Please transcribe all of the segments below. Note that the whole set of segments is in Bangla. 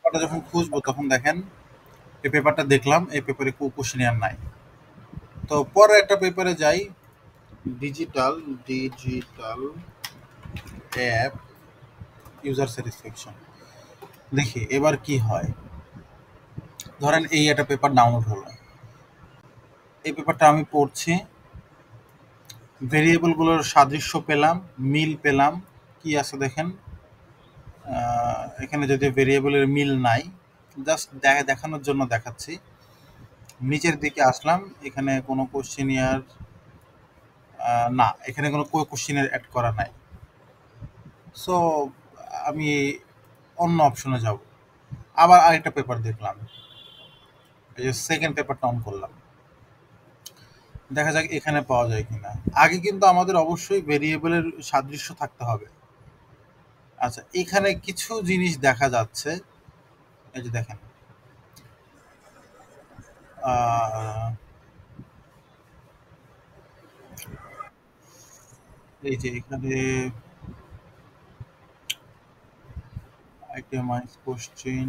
পেপারটা যখন খুঁজবো তখন দেখেন এই পেপারটা দেখলাম, এই পেপারে কোশ্চেনিয়ার নাই। তো পরে একটা পেপারে যাই, digital digital app user satisfaction, দেখি এবার কি হয়। ধরেন এই একটা পেপার ডাউনলোড হলো, এই পেপারটা আমি পড়ছি, ভেরিয়েবলগুলোর সাদৃশ্য পেলাম, মিল পেলাম। কি আছে দেখেন, এখানে যদি ভেরিয়েবলের মিল নাই, জাস্ট দেখানোর জন্য দেখাচ্ছি। নিচের দিকে আসলাম, এখানে কোনো কোশ্চেনিয়ার না, এখানে কোনো কোশ্চেনিয়ার অ্যাড করা নাই। সো আমি অন্য অপশনে যাব। আবার আরেকটা পেপার দেখলাম, এই যে সেকেন্ড পেপারটা অন করলাম, দেখা যাক এখানে পাওয়া যায় কিনা। আগে কিন্তু আমাদের অবশ্যই ভেরিয়েবলের সাদৃশ্য থাকতে হবে। আচ্ছা, এখানে কিছু জিনিস দেখা যাচ্ছে, এই যে দেখেন, আহ, এই যে এখানে আইটেমাইজ কোশ্চেন,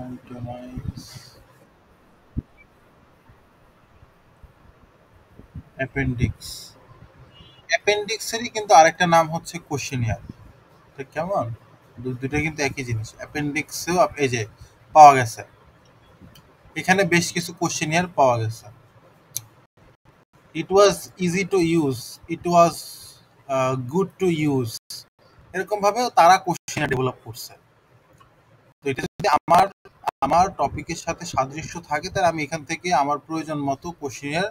আইটেমাইজ অ্যাপেন্ডিক্স। অ্যাপেন্ডিক্সেরই কিন্তু আরেকটা নাম হচ্ছে কোশ্চেনিয়ার। ঠিক কেমন, দুটো কিন্তু একই জিনিস। অ্যাপেন্ডিক্সেও এই যে পাওয়া গেছে, এখানে বেশ কিছু কোশ্চেনিয়ার পাওয়া গেছে। It was easy to use, it was good to use, এরকম ভাবে তারা কোশ্চেনিয়ার ডেভেলপ করছে। তো এটা যদি আমার আমার টপিকের সাথে সাদৃশ্য থাকে, তাহলে আমি এখান থেকে আমার প্রয়োজন মতো কোশ্চেনিয়ার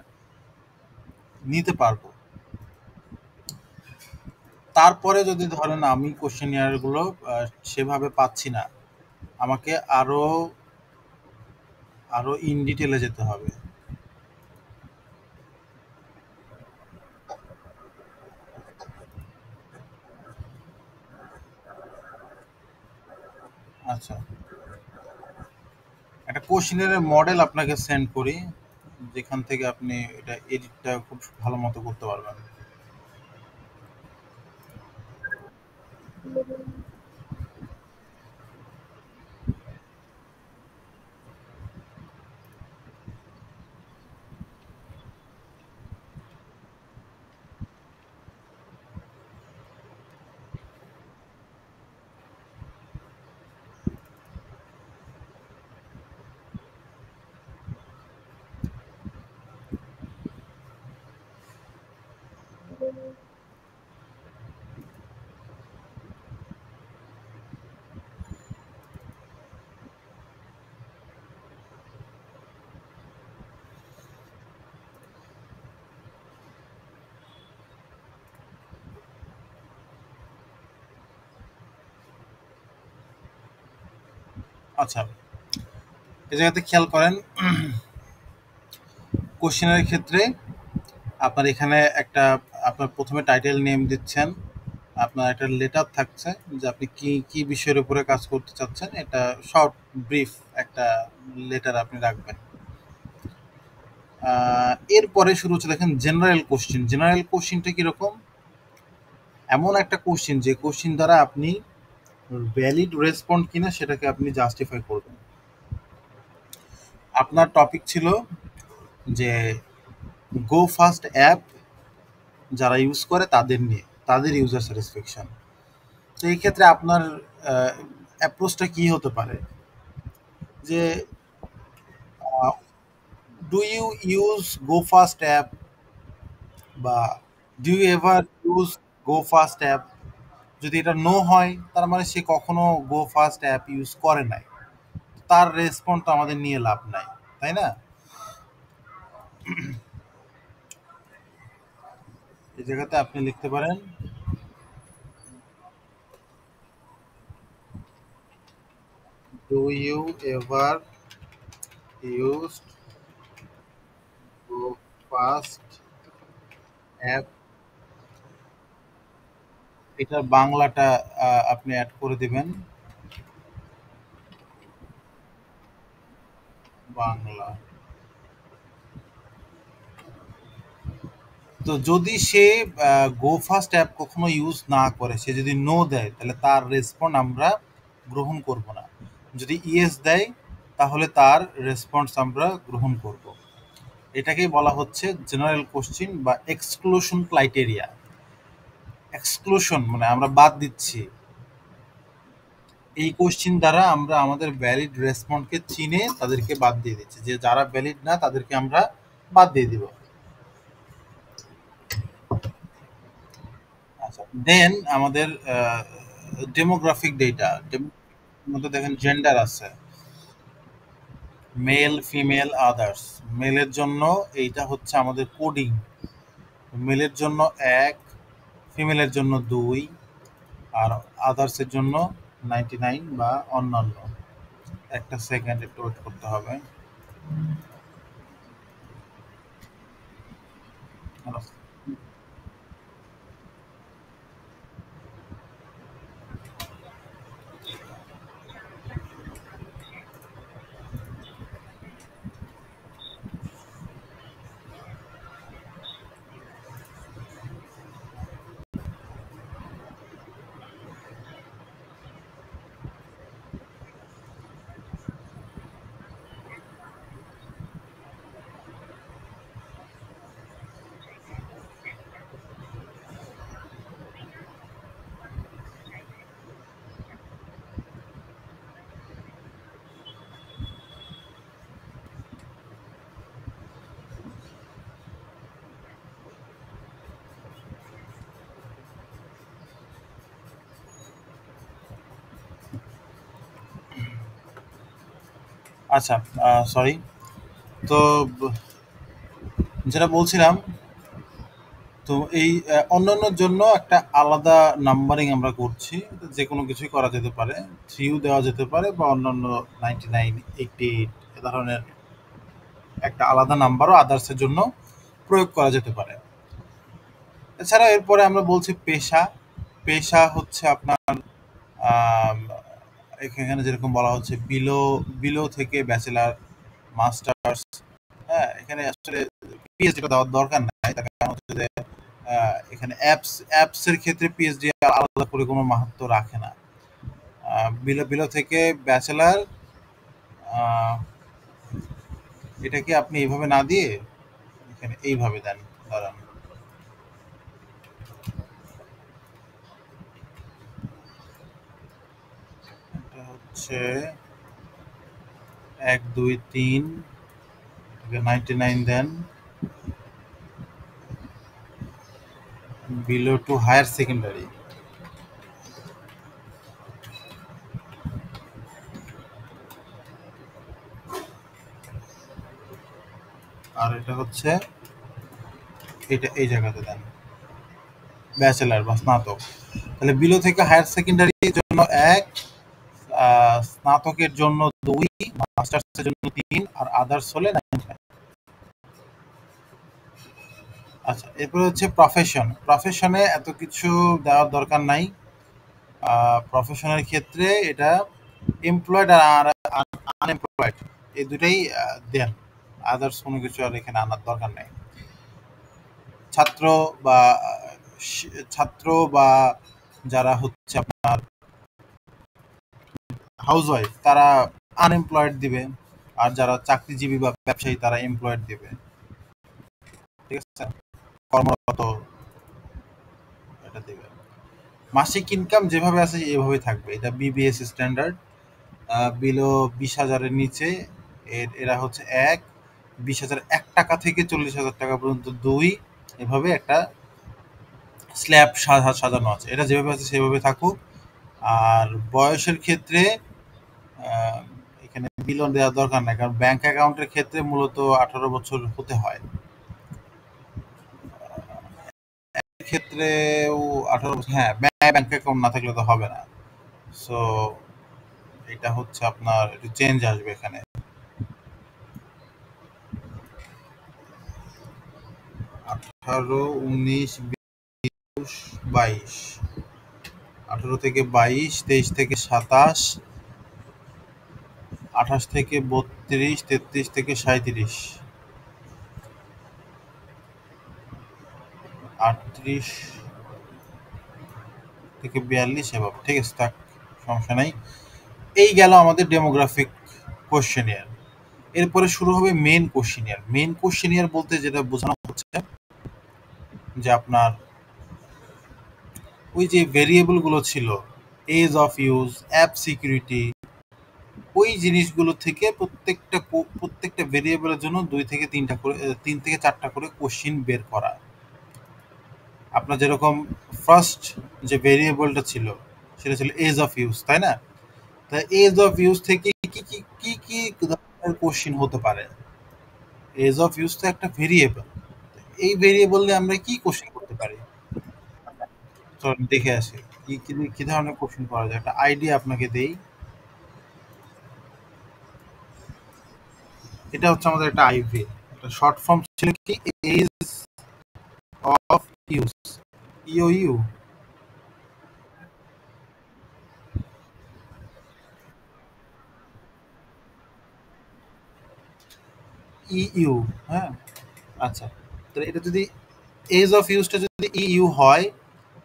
নিতে পারবো। তারপরে যদি ধরেন আমি কোশ্চেনিয়ার গুলো সেভাবে পাচ্ছি না, আমাকে আরো আরো ইন ডিটেলে যেতে হবে। আচ্ছা, একটা কোশ্চেনিয়ারের মডেল আপনাকে সেন্ড করি, যেখান থেকে আপনি এটা এডিটটা খুব ভালো মতো করতে পারবেন। আচ্ছা, এই জায়গাতে খেয়াল করেন, কোশ্চেনের ক্ষেত্রে আপনার এখানে একটা, আপনার প্রথমে টাইটেল নেম দিচ্ছেন, আপনার একটা লেটার থাকছে যে আপনি কি কি বিষয়ের উপরে কাজ করতে চাচ্ছেন, এটা শর্ট ব্রিফ একটা লেটার আপনি রাখবেন। এরপরে শুরু হচ্ছে দেখেন জেনারেল কোশ্চেন। জেনারেল কোশ্চেনটা কিরকম, এমন একটা কোশ্চেন যে কোশ্চেন দ্বারা আপনি ভ্যালিড রেসপন্ড কিনা সেটাকে আপনি জাস্টিফাই করবেন। আপনার টপিক ছিল যে গো ফাস্ট অ্যাপ যারা ইউজ করে তাদের নিয়ে, তাদের ইউজার স্যাটিসফ্যাকশন। তো এই ক্ষেত্রে আপনার অ্যাপ্রোচটা কি হতে পারে, যে do you use go fast app, বা do you ever use go fast app. যদি এটা নো হয়, তার মানে সে কখনো গো ফাস্ট অ্যাপ ইউজ করে নাই, তার রেসপন্স তো আমাদের নিয়ে লাভ নাই, তাই না? এই জায়গাতে আপনি লিখতে পারেন, do you ever use go fast app. এটার বাংলাটা আপনি অ্যাড করে দিবেন, বাংলা। তো যদি সে গো ফার্স্ট অ্যাপ কখনো ইউজ না করে, সে যদি নো দেয়, তাহলে তার রেসপন্স আমরা গ্রহণ করব না। যদি ইয়েস দেয়, তাহলে তার রেসপন্স আমরা গ্রহণ করব। এটাকেই বলা হচ্ছে জেনারেল কোশ্চিন বা এক্সক্লুশন ক্রাইটেরিয়া। এক্সক্লুশন মানে আমরা বাদ দিচ্ছি। এই কোশ্চিন দ্বারা আমরা আমাদের ভ্যালিড রেসপন্সকে চিনে তাদেরকে বাদ দিয়ে দিচ্ছি, যে যারা ভ্যালিড না তাদেরকে আমরা বাদ দিয়ে দিব। আচ্ছা, দেন আমাদের ডেমোগ্রাফিক ডেটা মধ্যে দেখেন জেন্ডার আছে, মেল ফিমেল আদার্স। মেলের জন্য এইটা হচ্ছে আমাদের কোডিং, মেলের জন্য 1, ফিমেলের জন্য 2, আর আদার্সের জন্য 99 বা অন্যান্য। একটা সেকেন্ড একটু ওয়েট করতে হবে। আচ্ছা, সরি। তো যেটা বলছিলাম, তো এই অন্যান্যর জন্য একটা আলাদা নাম্বারিং আমরা করছি। যে কোনো কিছুই করা যেতে পারে, 3 দেওয়া যেতে পারে বা অন্যান্য 99, 88 এ ধরনের একটা আলাদা নাম্বারও আদার্সের জন্য প্রয়োগ করা যেতে পারে। এছাড়া এরপরে আমরা বলছি পেশা। পেশা হচ্ছে আপনার আম, এখানে যেরকম বলা হচ্ছে বিলো, বিলো থেকে ব্যাচেলার, মাস্টার্স। হ্যাঁ, এখানে আসলে পিএইচডিটা দেওয়ার দরকার নাই। তার কারণ হচ্ছে যে এখানে অ্যাপসের ক্ষেত্রে পিএইচডি আলাদা করে কোনো মাহাত্ম্য রাখে না। বিলো বিলো থেকে ব্যাচেলার, এটাকে আপনি এইভাবে না দিয়ে এখানে এইভাবে দেন। দাঁড়ান, এটা হচ্ছে 1, 2, 3, 99 দেন, বিলো টু হায়ার সেকেন্ডারি। আর এটা হচ্ছে, এটা এই জায়গাতে দেন ব্যাচেলার বা স্নাতক। তাহলে বিলো থেকে হায়ার সেকেন্ডারির জন্য 1, স্নাতকের জন্য 2, মাস্টার্সের জন্য 3, আর আদার্স হলে 99। আচ্ছা, এরপরে হচ্ছে প্রফেশন। প্রফেশনে এত কিছু দেওয়ার দরকার নাই। প্রফেশনের ক্ষেত্রে এটা এমপ্লয়েড আর আনএমপ্লয়েড এই দুটাই দেন। আদার্স কোনো কিছু আর এখানে আনার দরকার নেই। ছাত্র বা ছাত্র বা যারা হচ্ছে আপনার হাউসওয়াইফ, তারা আনএমপ্লয়েড দিবে। আর যারা চাকরিজীবী বা ব্যবসায়ী, তারা এমপ্লয়েড দিবে। ঠিক আছে, কর্মরত, এটা দিবে। মাসিক ইনকাম যেভাবে আছে এভাবেই থাকবে। এটা বিবিএস স্ট্যান্ডার্ড। বিলো 20,000-এর নিচে এরা হচ্ছে 1, 20,000 টাকা থেকে 40,000 টাকা পর্যন্ত 2, এভাবে একটা স্ল্যাব সাজানো আছে। এটা যেভাবে আছে সেভাবে থাকুক। আর বয়সের ক্ষেত্রে আহ, এখানে বিলো দেওয়ার দরকার নাই, কারণ ব্যাংক অ্যাকাউন্টের ক্ষেত্রে মূলত 18 বছর হতে হয়। ক্ষেত্রেও 18 বছর, হ্যাঁ, ব্যাংক অ্যাকাউন্ট না থাকলে তো হবে না। সো এটা হচ্ছে আপনার একটু চেঞ্জ আসবে এখানে। 18, 19, 20, 22, 18 থেকে 22, 23 থেকে 27, 28 থেকে 32, 33 থেকে 37। 30 থেকে 42 এভাবে, ঠিক আছে, থাক, সমস্যা নাই। এই গেল আমাদের ডেমোগ্রাফিক কোশ্চেনিয়ার। এরপরে শুরু হবে মেন কোশ্চেনিয়ার। মেন কোশ্চেনিয়ার বলতে যেটা বোঝানো হচ্ছে যে আপনার ওই যে ভেরিয়েবল গুলো ছিল, ease of use, app security, ওই জিনিসগুলো থেকে প্রত্যেকটা ভেরিয়েবলের জন্য 3 থেকে 4টা করে কোশ্চিন বের করা। আপনার যেরকম ফার্স্ট যে ভেরিয়েবলটা ছিল সেটা ছিল এজ অফ ইউজ, তাই না? তা এজ অফ ইউজ থেকে কি ধরনের কোশ্চিন হতে পারে? এজ অফ ইউজ তো একটা ভেরিয়েবল, এই ভেরিয়েবল নিয়ে আমরা কি কোশ্চিন করতে পারি? চল দেখে আসি কি ধরনের কোশ্চিন করা যায়, একটা আইডিয়া আপনাকে দেই। এটা হচ্ছে আমাদের একটা আইভি, একটা শর্ট ফর্ম ছিল কি, ease of use, U U. হ্যাঁ, আচ্ছা, তাহলে এটা যদি এজ অফ ইউজটা যদি ইউ হয়,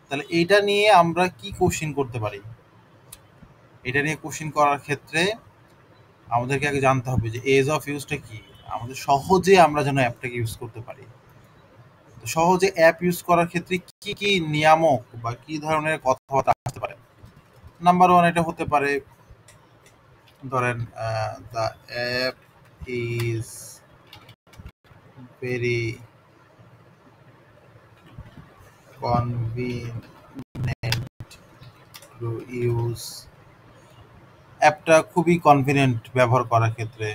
তাহলে এটা নিয়ে আমরা কি কোশ্চিন করতে পারি? এটা নিয়ে কোশ্চিন করার ক্ষেত্রে আমাদেরকে আগে জানতে হবে যে এজ অফ ইউজটা কি, আমাদের সহজে আমরা যেন অ্যাপটাকে ইউজ করতে পারি। তো সহজে অ্যাপ ইউজ করার ক্ষেত্রে কি কি নিয়ামক বা কি ধরনের কথাবার্তা আসতে পারে? নাম্বার ওয়ান, এটা হতে পারে ধরেন the app is very convenient to use, অ্যাপটা খুবই কনভিনিয়েন্ট ব্যবহার করার ক্ষেত্রে।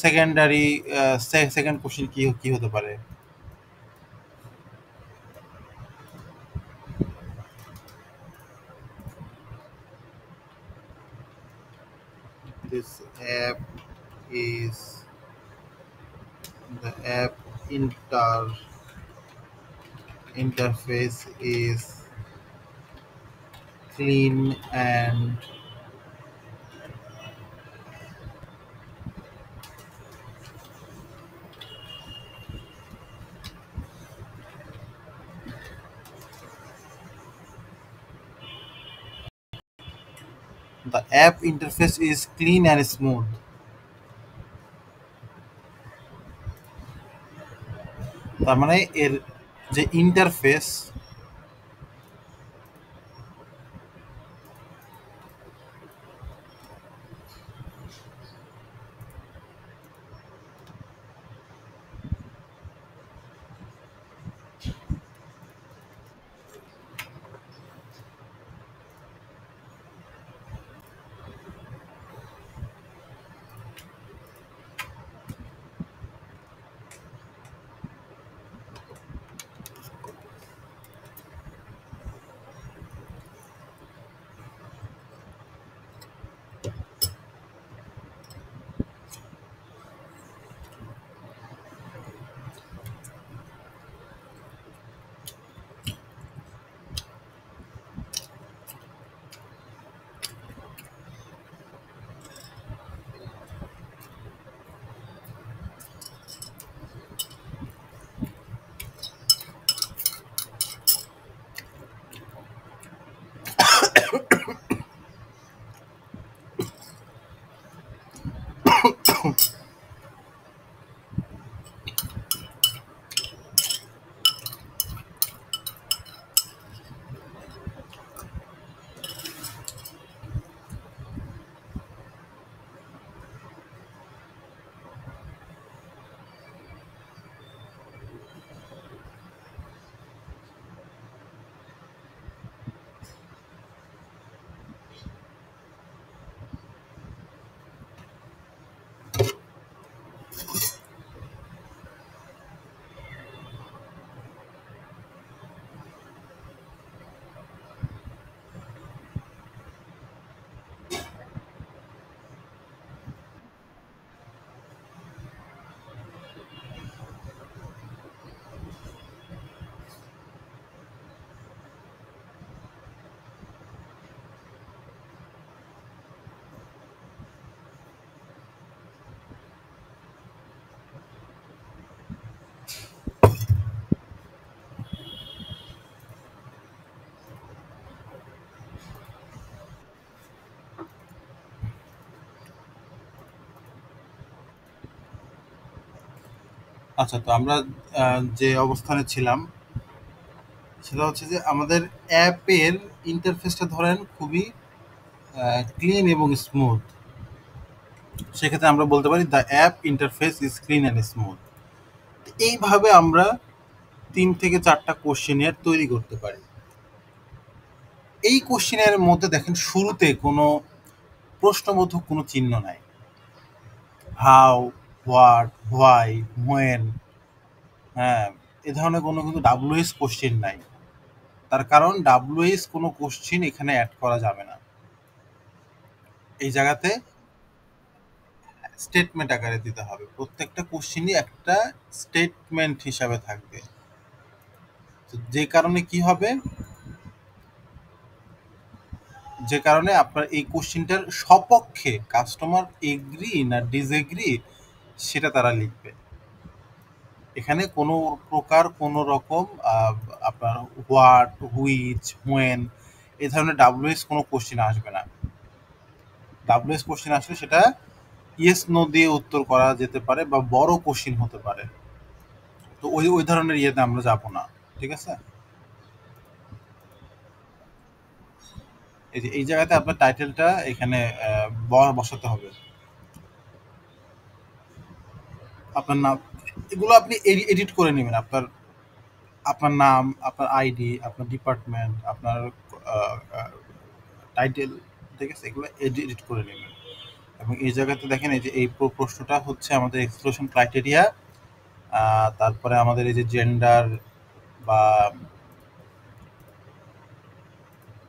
সেকেন্ডারি, সেকেন্ড কোশ্চেন কি কি হতে পারে? This app is the app interface is clean and the app interface is clean and smooth। তার মানে এর যে ইন্টারফেস, আচ্ছা, তো আমরা যে অবস্থানে ছিলাম সেটা হচ্ছে যে আমাদের অ্যাপের ইন্টারফেসটা ধরেন খুবই ক্লিন এবং স্মুথ। সেক্ষেত্রে আমরা বলতে পারি the app interface is clean and smooth. এইভাবে আমরা ৩ থেকে ৪টা কোশ্চেনিয়ার তৈরি করতে পারি। এই কোশ্চেনের মধ্যে দেখেন শুরুতে কোনো প্রশ্নবোধক কোনো চিহ্ন নাই। হাউ, হোয়াট, হোয়াই, হোয়েন, হ্যাঁ, এ ধরনের কোনো কিন্তু ডাব্লিউএস কোশ্চেন নাই। তার কারণ ডাব্লিউএস কোনো কোশ্চেন এখানে অ্যাড করা যাবে না। এই জায়গাতে স্টেটমেন্ট আকারে দিতে হবে। প্রত্যেকটা কোশ্চেনই একটা স্টেটমেন্ট হিসাবে থাকবে। তো যে কারণে কি হবে, যে কারণে আপনার এই কোশ্চেনটার সপক্ষে কাস্টমার এগ্রি না ডিসএগ্রি সেটা তারা লিখবে। এখানে কোনো প্রকার কোনো রকম আপনার হোয়াট, হুইচ, হোয়েন এই ধরনের ডাব্লিউএস কোনো কোশ্চেন আসবে না। ডাব্লিউএস কোশ্চেন আসলে সেটা ইয়েস নো দিয়ে উত্তর করা যেতে পারে বা বড় কোশ্চেন হতে পারে। তো ওই ওই ধরনের ইয়েতে আমরা যাব না। ঠিক আছে? এই যে এই জায়গাতে আপনার টাইটেলটা এখানে বসাতে হবে। আপনার নাম, এগুলো আপনি এডিট করে নেবেন। আপনার আপনার নাম, আপনার আইডি, আপনার ডিপার্টমেন্ট, আপনার টাইটেল, ঠিক আছে? এগুলো এডিট করে নেবেন। এবং এই জায়গাতে দেখেন এই যে এই প্রশ্নটা হচ্ছে আমাদের এক্সক্লুশন ক্রাইটেরিয়া। তারপরে আমাদের এই যে জেন্ডার বা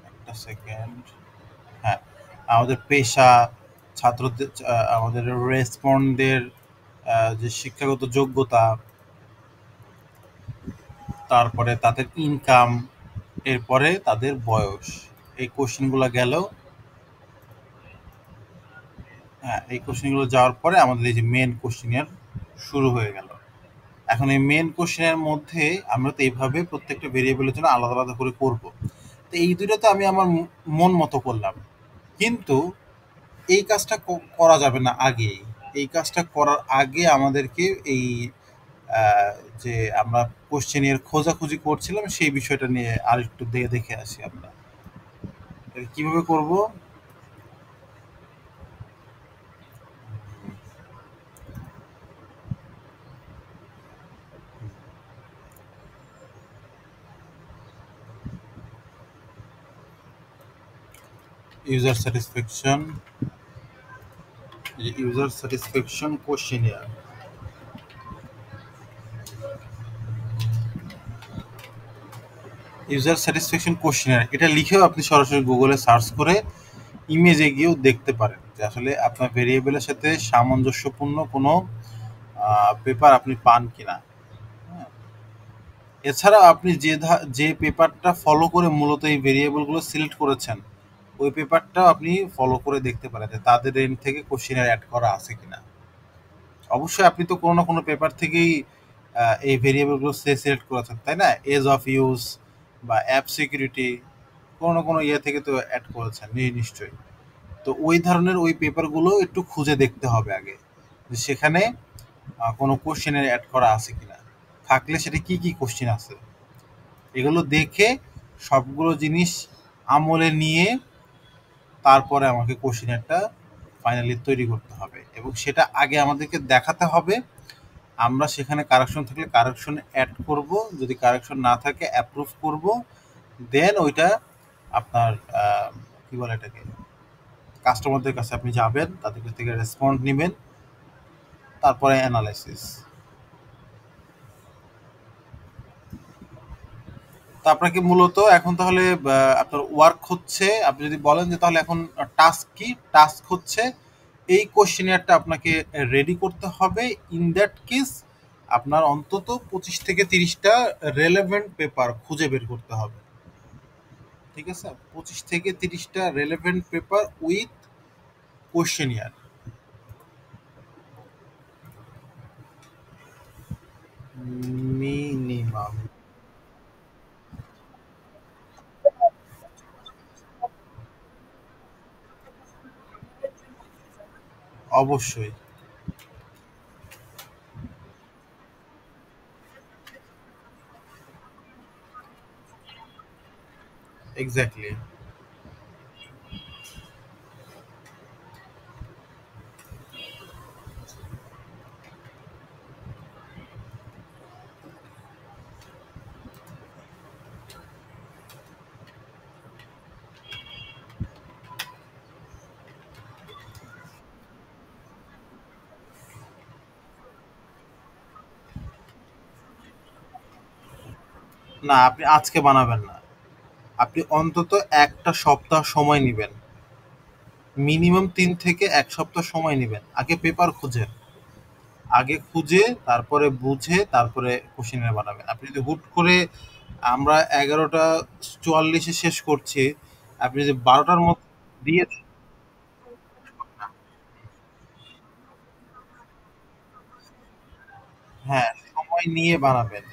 একটা সেকেন্ড, হ্যাঁ, আমাদের পেশা, ছাত্রদের, আমাদের রেসপন্ডের যে শিক্ষাগত যোগ্যতা, তারপরে তাদের ইনকাম, এরপরে তাদের বয়স। এই কোশ্চেনগুলো গেল। হ্যাঁ, এই কোশ্চেনগুলো যাওয়ার পরে আমাদের এই যে মেন কোশ্চেনের শুরু হয়ে গেল। এখন এই মেন কোশ্চেনের মধ্যে আমরা তো এইভাবে প্রত্যেকটা ভেরিয়েবলের জন্য আলাদা আলাদা করে করব। তো এই দুটো তো আমি আমার মন মতো করলাম, কিন্তু এই কাজটা করা যাবে না আগেই। এই কাজটা করার আগে আমাদেরকে এই আহ, যে আমরা কোশ্চেনের খোঁজাখুঁজি করছিলাম সেই বিষয়টা নিয়ে আর একটু দেখে আসি আমরা এটা কিভাবে করব। User satisfaction, user satisfaction questionnaire. User satisfaction questionnaire এটা লিখেও আপনি সরাসরি গুগলে সার্চ করে ইমেজে গিয়েও দেখতে পারেন যে আসলে আপনার ভেরিয়েবলের সাথে সামঞ্জস্যপূর্ণ কোনো পেপার আপনি পান কিনা। হ্যাঁ, এছাড়া আপনি যে পেপারটা ফলো করে মূলত এই ভেরিয়েবলগুলো সিলেক্ট করেছেন ওই পেপারটাও আপনি ফলো করে দেখতে পারেন যে তাদের এন্ড থেকে কোশ্চেনের অ্যাড করা আছে কিনা। অবশ্যই আপনি তো কোনো না কোনো পেপার থেকেই এই ভেরিয়েবলগুলো সিলেক্ট করেছেন, তাই না? এজ অফ ইউজ বা অ্যাপ সিকিউরিটি, কোনো না কোনো ইয়ে থেকে তো অ্যাড করেছেন নিশ্চয়ই। তো ওই ধরনের ওই পেপারগুলো একটু খুঁজে দেখতে হবে আগে যে সেখানে কোনো কোশ্চেনের অ্যাড করা আছে কিনা, থাকলে সেটা কি কি কোশ্চেন আছে এগুলো দেখে সবগুলো জিনিস আমলে নিয়ে তারপরে আমাকে কোশ্চেনারটা ফাইনালি তৈরি করতে হবে এবং সেটা আগে আমাদেরকে দেখাতে হবে। আমরা সেখানে কারেকশন থাকলে কারেকশন অ্যাড করব, যদি কারেকশন না থাকে অ্যাপ্রুভ করব। দেন ওইটা আপনার কি বলে এটাকে, কাস্টমারদের কাছে আপনি যাবেন, তাদের কাছ থেকে রেসপন্ড নেবেন, তারপরে অ্যানালাইসিস। তো আপনাকে মূলত এখন তাহলে আপনার ওয়ার্ক হচ্ছে, আপনি যদি বলেন যে তাহলে এখন টাস্ক কি, টাস্ক হচ্ছে এই কোশ্চেনিয়ারটা আপনাকে রেডি করতে হবে। ইন দ্যাট কেস আপনার অন্তত 25 থেকে 30টা রেলেভেন্ট পেপার খুঁজে বের করতে হবে। ঠিক আছে? 25 থেকে 30টা relevant paper with questionnaire minimum. অবশ্যই। এক্স্যাক্টলি। না, আপনি আজকে বানাবেন না। আপনি অন্তত একটা সপ্তাহ সময় নিবেন। মিনিমাম ৩ থেকে ১ সপ্তাহ সময় নিবেন। আগে পেপার খুঁজেন। আগে খুঁজে তারপরে বুঝে তারপরে কোশ্চেনের বানাবেন। আপনি যদি হুট করে আমরা ১১:৪৪ এ শেষ করছি, আপনি যদি ১২টার মধ্যে দিয়ে দেন, হ্যাঁ, সময় নিয়ে বানাবেন।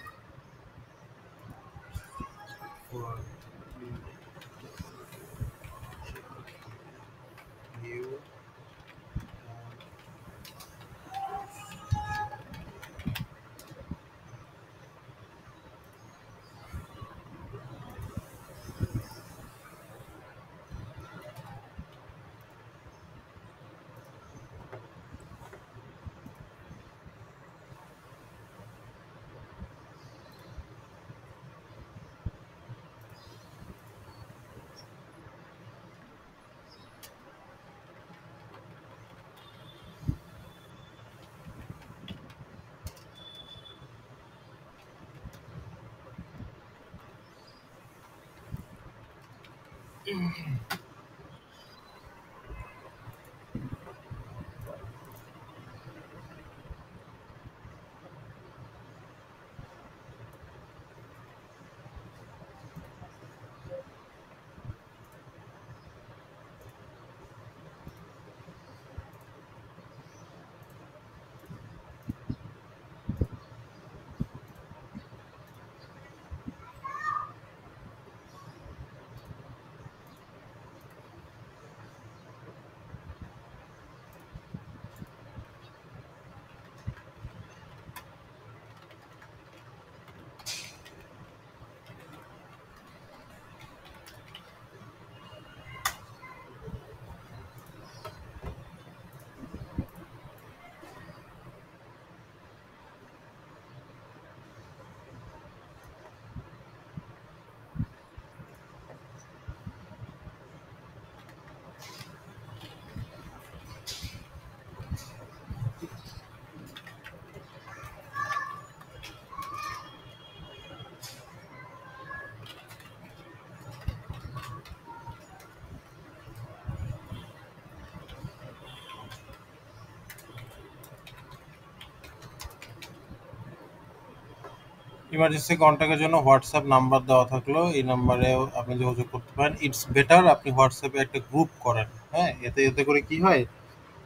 ইমার্জেন্সি কন্ট্যাক্টের জন্য হোয়াটসঅ্যাপ নাম্বার দেওয়া থাকলো, এই নাম্বারে আপনি যোগাযোগ করতে পারেন। ইটস বেটার আপনি হোয়াটসঅ্যাপে একটা গ্রুপ করেন। হ্যাঁ, এতে এতে করে কি হয়,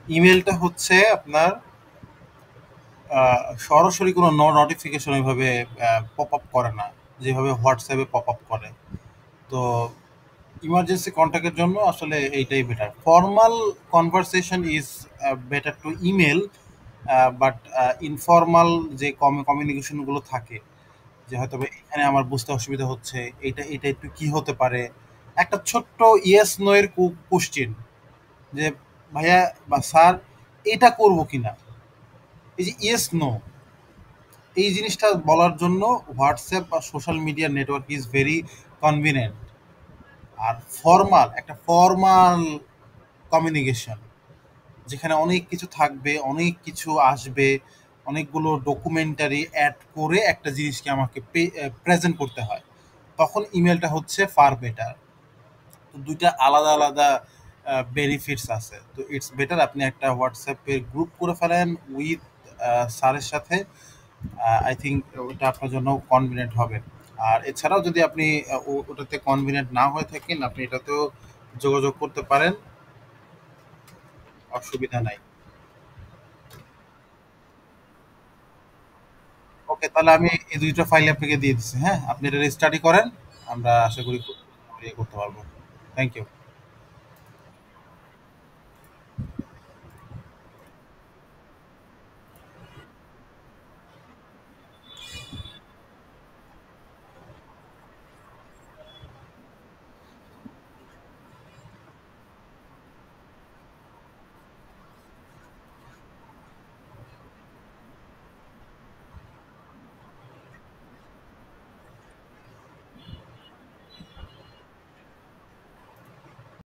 ইমেলটা হচ্ছে আপনার সরাসরি কোনো নোটিফিকেশন ওইভাবে পপ আপ করে না, যেভাবে হোয়াটসঅ্যাপে পপ আপ করে। তো ইমার্জেন্সি কন্ট্যাক্টের জন্য আসলে এইটাই better. Formal conversation is better to email, but informal যে কমিউনিকেশনগুলো থাকে, যে হয়তো বা এখানে আমার বুঝতে অসুবিধা হচ্ছে, এটা এটা একটু কি হতে পারে, একটা ছোট্ট ইয়েস নো এর কোশ্চেন, যে ভাইয়া বা স্যার এটা করব কিনা, এই যে ইয়েস নো, এই জিনিসটা বলার জন্য হোয়াটসঅ্যাপ বা social media network is very convenient. আর ফর্মাল, একটা ফর্মাল কমিউনিকেশন, যেখানে অনেক কিছু থাকবে, অনেক কিছু আসবে, অনেকগুলো ডকুমেন্টারি অ্যাড করে একটা জিনিসকে আমাকে প্রেজেন্ট করতে হয়, তখন ইমেলটা হচ্ছে ফার বেটার। তো দুইটা আলাদা আলাদা বেনিফিটস আছে। তো ইটস বেটার আপনি একটা হোয়াটসঅ্যাপের গ্রুপ করে ফেলেন উইথ স্যারের সাথে। আই থিঙ্ক ওটা আপনার জন্য কনভিনিয়েন্ট হবে। আর এছাড়াও যদি আপনি ওটাতে কনভিনিয়েন্ট না হয়ে থাকেন, আপনি এটাতেও যোগাযোগ করতে পারেন, অসুবিধা নাই। ওকে, তাহলে আমি এই ২ টা ফাইল আপনাকে দিয়ে দিচ্ছি। হ্যাঁ? আপনি এটা স্টাডি করেন। আমরা আশা করি খুব ইয়ে করতে পারবো। Thank you.